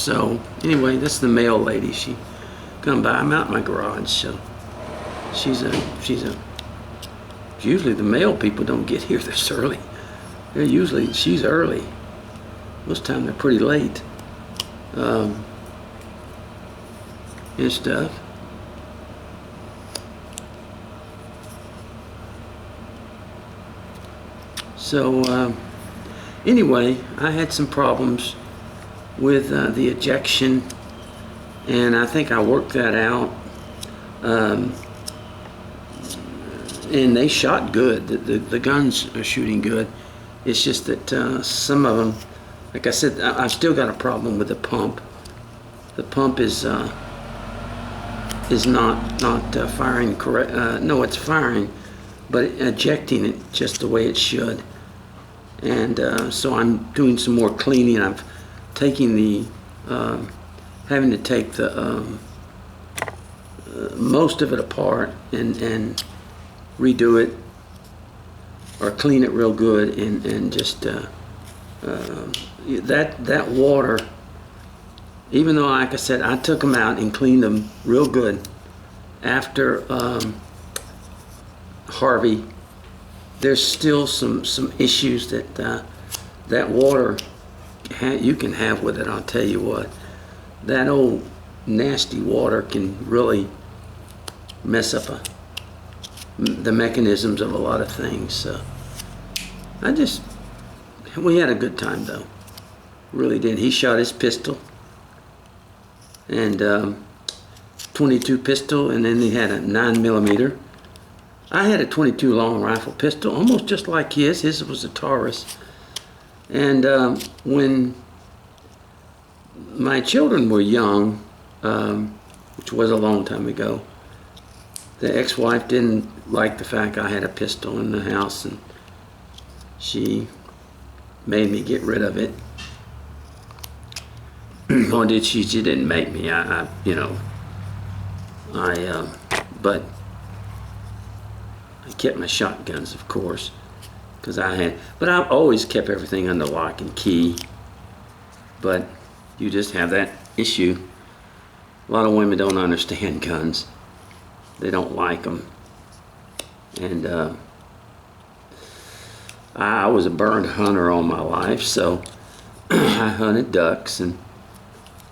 So anyway, that's the mail lady. She come by. I'm out in my garage, so usually the mail people don't get here this early. She's early. Most time they're pretty late. And stuff. So anyway, I had some problems with the ejection, and I think I worked that out. And they shot good. The guns are shooting good. It's just that some of them, like I said, I've still got a problem with the pump. The pump is not firing correct. No, it's firing, but ejecting it just the way it should. And so I'm doing some more cleaning. I'm taking the having to take the most of it apart and redo it or clean it real good, and just that water, even though, like I said, I took them out and cleaned them real good after Harvey, there's still some issues that that water you can have with it. I'll tell you what, that old nasty water can really mess up the mechanisms of a lot of things. So we had a good time though, really did. He shot his pistol, and 22 pistol, and then he had a 9mm. I had a 22 long rifle pistol, almost just like his. His was a Taurus. And when my children were young, which was a long time ago, the ex-wife didn't like the fact I had a pistol in the house, and she made me get rid of it. Or did she? She didn't make me. But I kept my shotguns, of course, because but I've always kept everything under lock and key. But you just have that issue. A lot of women don't understand guns. They don't like them. And I was a burned hunter all my life, so I hunted ducks, and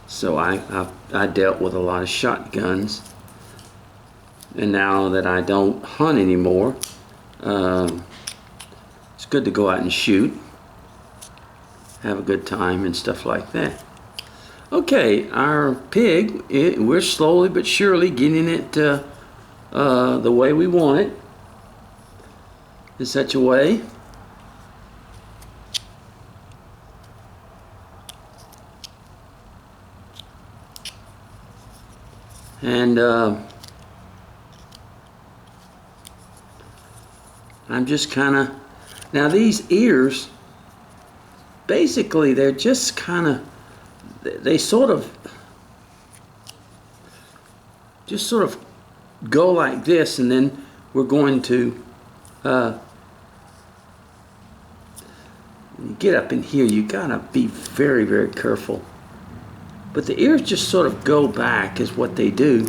so I dealt with a lot of shotguns. And now that I don't hunt anymore, it's good to go out and shoot, have a good time and stuff like that. Okay, our pig, we're slowly but surely getting it the way we want it, in such a way and I'm just kind of, now these ears, basically they're just kind of, they sort of go like this, and then we're going to when you get up in here, you gotta be very, very careful. But the ears just sort of go back is what they do.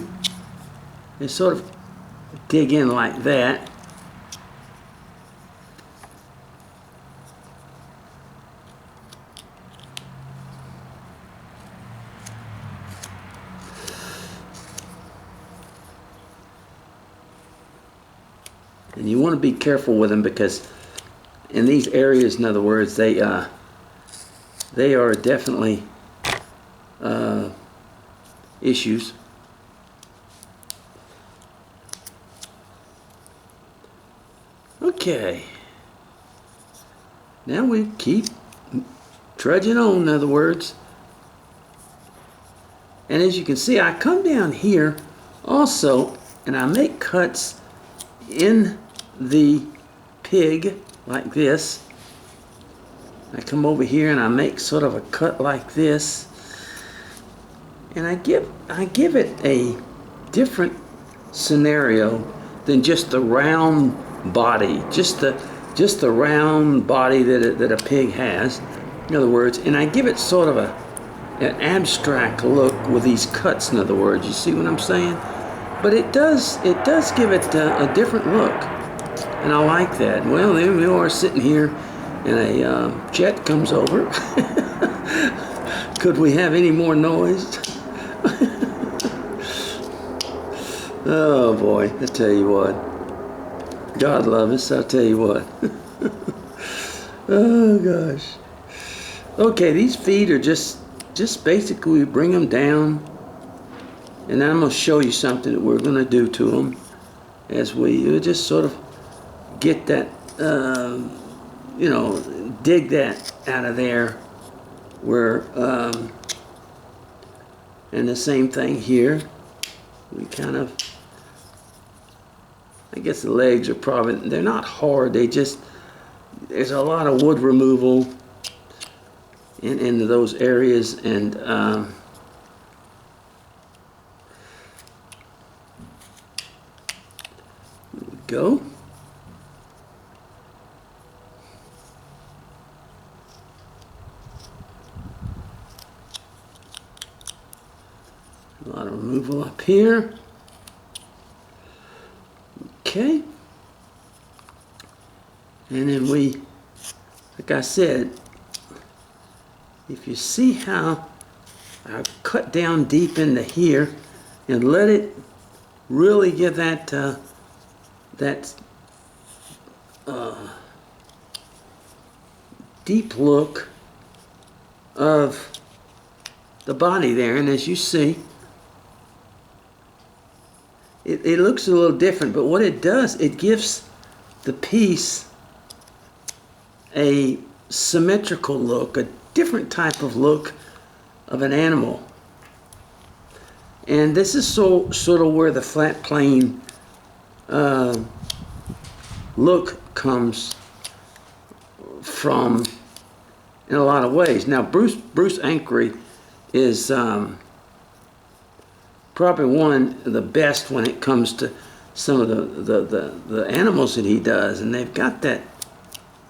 They sort of dig in like that. And you want to be careful with them, because in these areas, in other words, they are definitely issues. Okay. Now we keep trudging on, in other words. And as you can see, I come down here also, and I make cuts in the pig like this. I come over here and I make sort of a cut like this, and I give it a different scenario than just the round body, just the round body that a pig has, in other words. And I give it sort of an abstract look with these cuts, in other words. You see what I'm saying? But it does give it a different look, and I like that. Well, there we are sitting here, and a jet comes over. Could we have any more noise? Oh boy, I tell you what. God love us, I'll tell you what. Oh gosh. Okay, these feet are just basically we bring them down, and I'm going to show you something that we're going to do to them as we just sort of get that, you know, dig that out of there. Where, and the same thing here. We kind of, I guess the legs are probably, they're not hard, they just, there's a lot of wood removal in those areas, and there we go. A lot of removal up here. Okay. And then we, like I said, if you see how I cut down deep into here and let it really give that deep look of the body there, and as you see, it looks a little different, but what it does, it gives the piece a symmetrical look, a different type of look of an animal. And this is sort of where the flat plane look comes from in a lot of ways. Now Bruce Ankery is probably one of the best when it comes to some of the animals that he does, and they've got that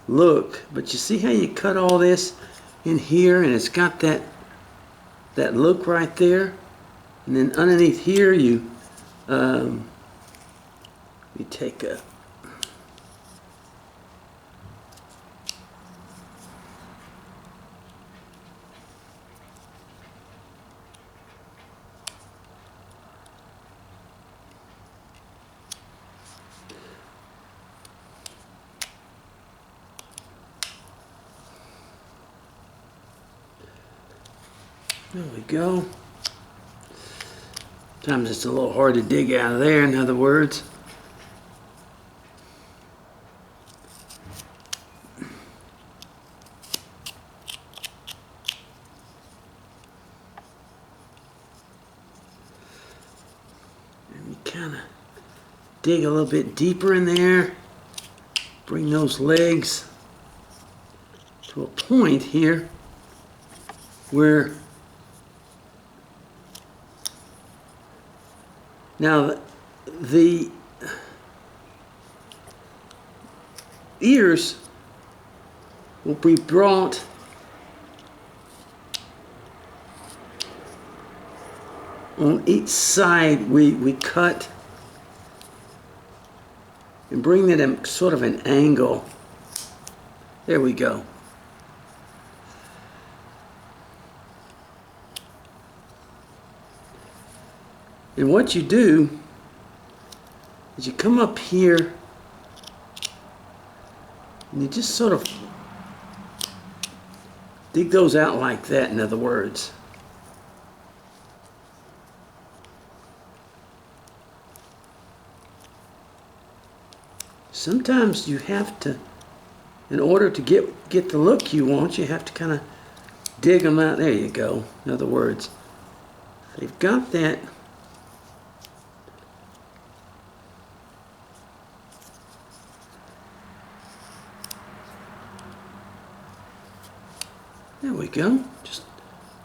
look. But you see how you cut all this in here, and it's got that look right there, and then underneath here you take a there we go. Sometimes it's a little hard to dig out of there, in other words. And you kind of dig a little bit deeper in there. Bring those legs to a point here where now the ears will be brought on each side. We cut and bring that in sort of an angle. There we go. And what you do is you come up here and you just sort of dig those out like that, in other words. Sometimes you have to, in order to get the look you want, you have to kind of dig them out. There you go. In other words, they've got that. There we go.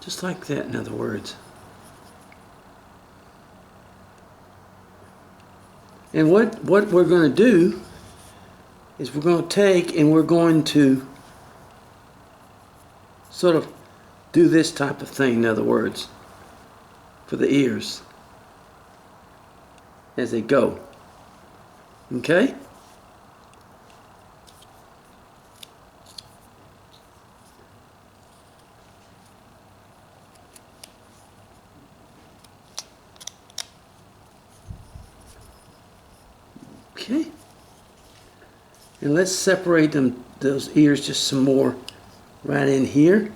Just like that, in other words. And what we're going to do is we're going to take and we're going to sort of do this type of thing, in other words, for the ears as they go. Okay? Okay. And let's separate them, those ears, just some more right in here.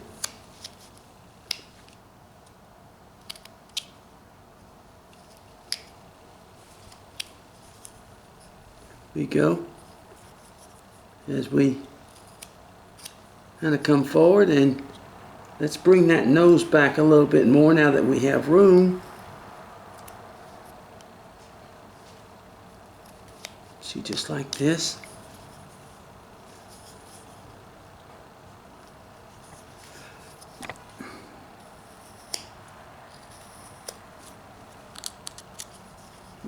We go as we kind of come forward, and let's bring that nose back a little bit more now that we have room. See, just like this.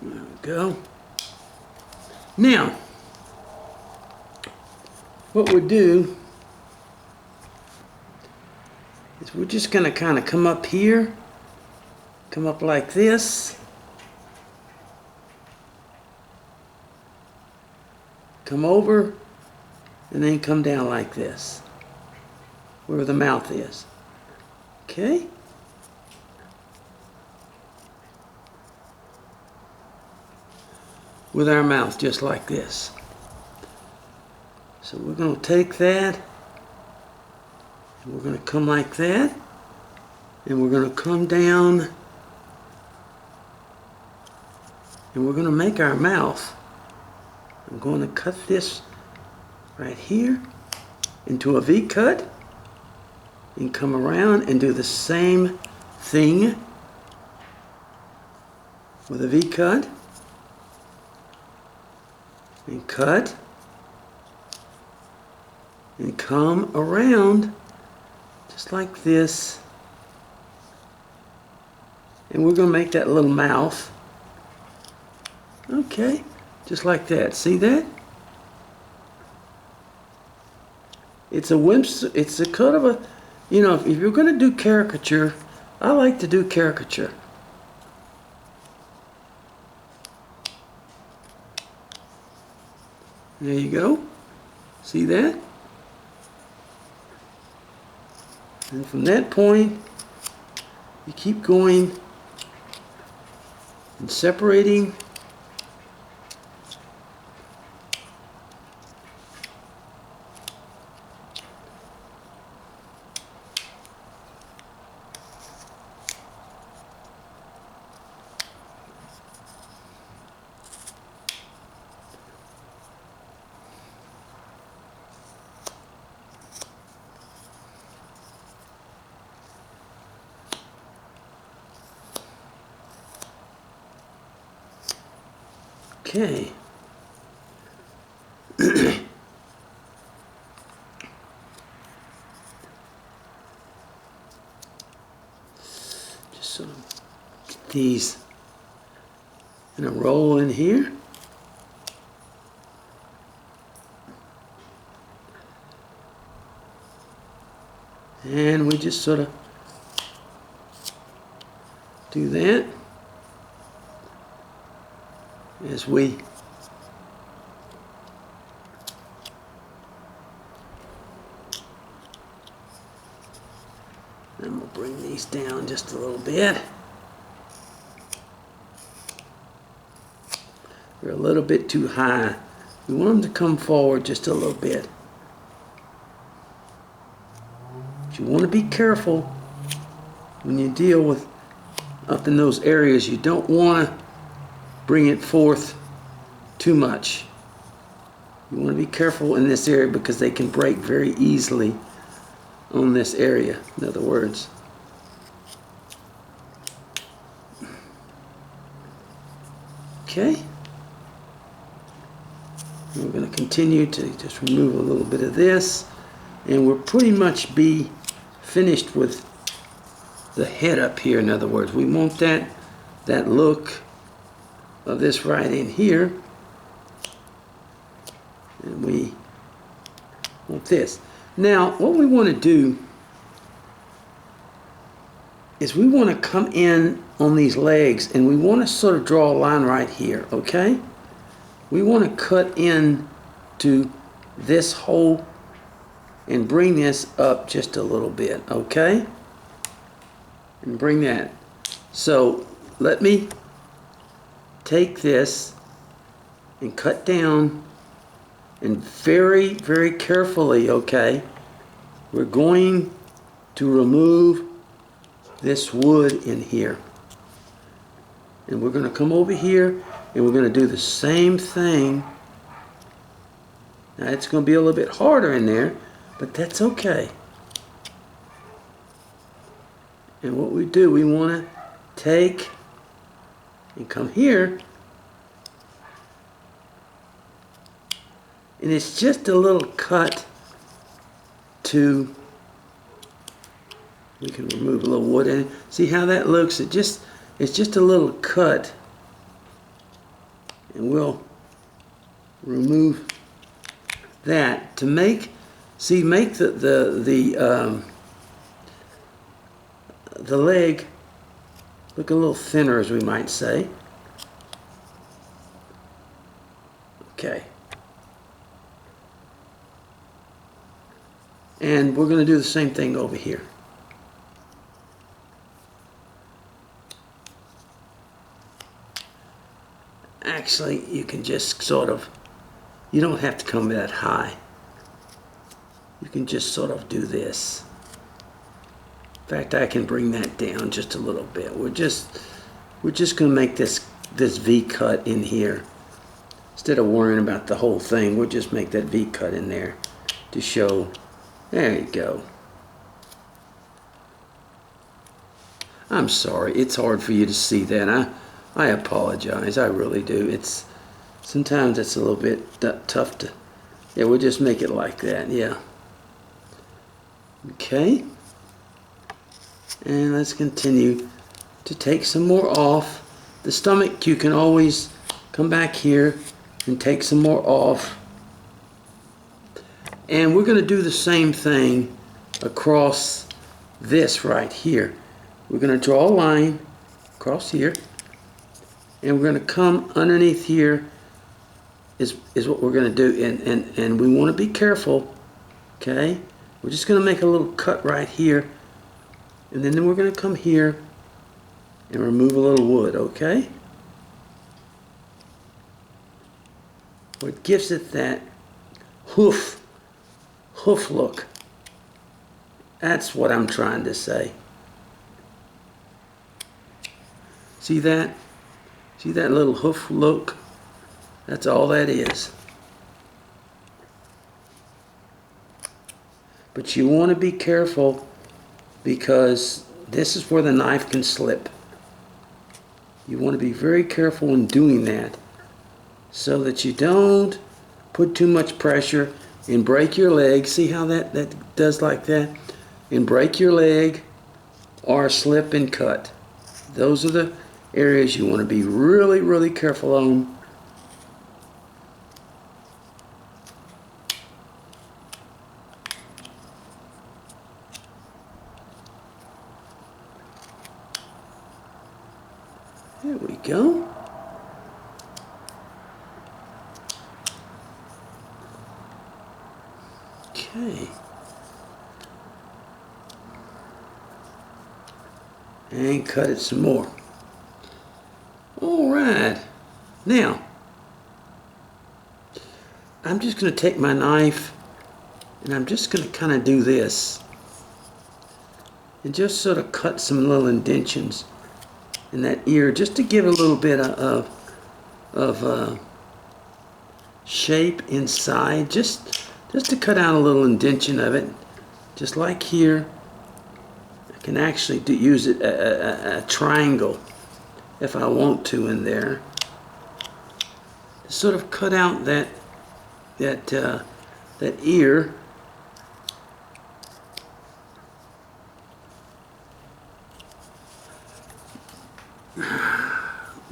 There we go. Now, what we'll do is we're just going to kind of come up here, come up like this, come over, and then come down like this, where the mouth is. Okay? With our mouth, just like this. So we're going to take that, and we're going to come like that, and we're going to come down, and we're going to make our mouth. I'm going to cut this right here into a V cut, and come around and do the same thing with a V cut. And cut, and come around just like this, and we're going to make that little mouth. Okay, just like that. See that? It's a kind of a, you know, if you're going to do caricature, I like to do caricature. There you go. See that? And from that point, you keep going and separating. Okay. Just sort of get these in a roll in here. And we just sort of do that as we then we'll bring these down just a little bit. They're a little bit too high. We want them to come forward just a little bit. But you want to be careful when you deal with up in those areas. You don't want to bring it forth too much. You want to be careful in this area because they can break very easily on this area, in other words. Okay. And we're going to continue to just remove a little bit of this, and we'll pretty much be finished with the head up here. In other words, we want that look of this right in here, and we want this. Now what we want to do is we want to come in on these legs and we want to sort of draw a line right here, okay? We want to cut in to this hole and bring this up just a little bit, okay? And bring that. So let me take this and cut down, and very, very carefully, okay, we're going to remove this wood in here. And we're going to come over here and we're going to do the same thing. Now it's going to be a little bit harder in there, but that's okay. And what we do, we want to take and come here, and it's just a little cut to, we can remove a little wood in it. See how that looks? It's just a little cut, and we'll remove that to make the leg look a little thinner, as we might say. Okay. And we're going to do the same thing over here. Actually, you can just sort of, you don't have to come that high. You can just sort of do this. In fact, I can bring that down just a little bit. We're just going to make this V cut in here. Instead of worrying about the whole thing, we'll just make that V cut in there to show. There you go. I'm sorry, it's hard for you to see that. I apologize, I really do. Sometimes it's a little bit tough to, yeah, we'll just make it like that, yeah. Okay. And let's continue to take some more off. The stomach, you can always come back here and take some more off. And we're going to do the same thing across this right here. We're going to draw a line across here, and we're going to come underneath here is what we're going to do. And we want to be careful, okay? We're just going to make a little cut right here, and then we're going to come here and remove a little wood, okay? What gives it that hoof look. That's what I'm trying to say. See that? See that little hoof look? That's all that is. But you want to be careful, because this is where the knife can slip. You want to be very careful in doing that so that you don't put too much pressure and break your leg. See how that does like that? And break your leg or slip and cut. Those are the areas you want to be really, really careful on. There we go. Okay. And cut it some more. All right. Now, I'm just going to take my knife and I'm just going to kind of do this and just sort of cut some little indentions in that ear, just to give a little bit of shape inside, just to cut out a little indention of it, just like here. I can actually use it a triangle if I want to in there, to sort of cut out that ear.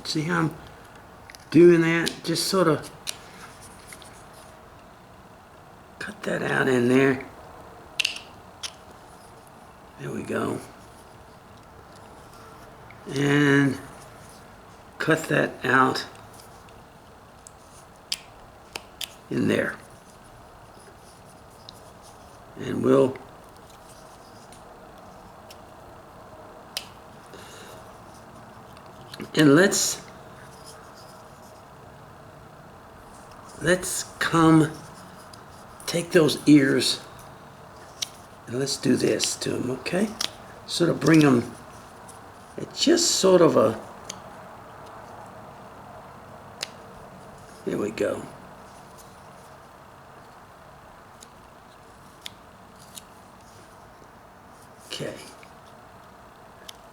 See how I'm doing that? Just sort of cut that out in there. There we go. and cut that out in there. And we'll let's come take those ears and let's do this to them, okay? Sort of bring them at just sort of a, here we go. Okay.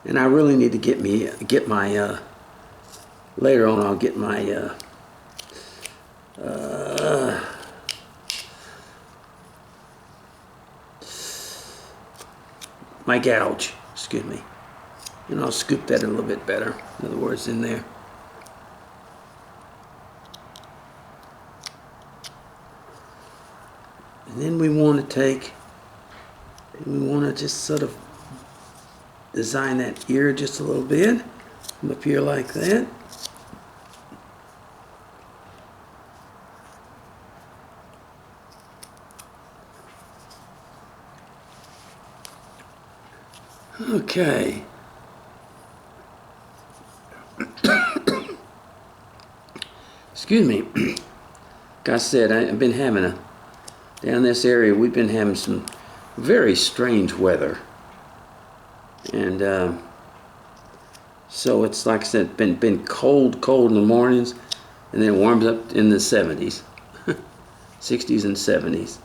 And I really need to get my later on I'll get my my gouge, excuse me. And I'll scoop that a little bit better. In other words, in there. And then we want to just sort of design that ear just a little bit. Come up here like that. Okay. Excuse me. Like I said, I've been having down this area, we've been having some very strange weather. And so it's like I said, been cold in the mornings, and then it warms up in the 70s, 60s and 70s.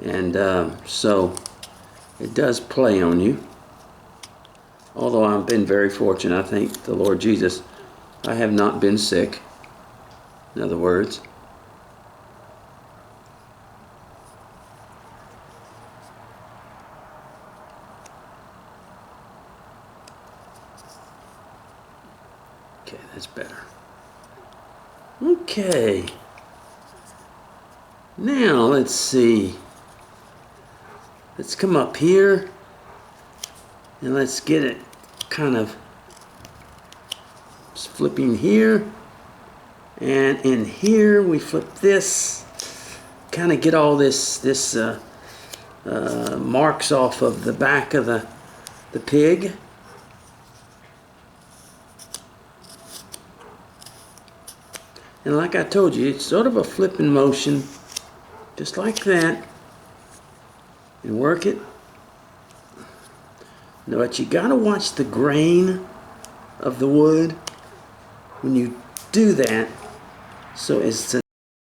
And so it does play on you. Although I've been very fortunate, I thank the Lord Jesus, I have not been sick. In other words. Okay, that's better. Okay. Now, let's see. Let's come up here and let's get it kind of flipping here. And in here, we flip this, kind of get all this marks off of the back of the pig. And like I told you, it's sort of a flipping motion, just like that. And work it. Now, but you gotta watch the grain of the wood when you do that, so it's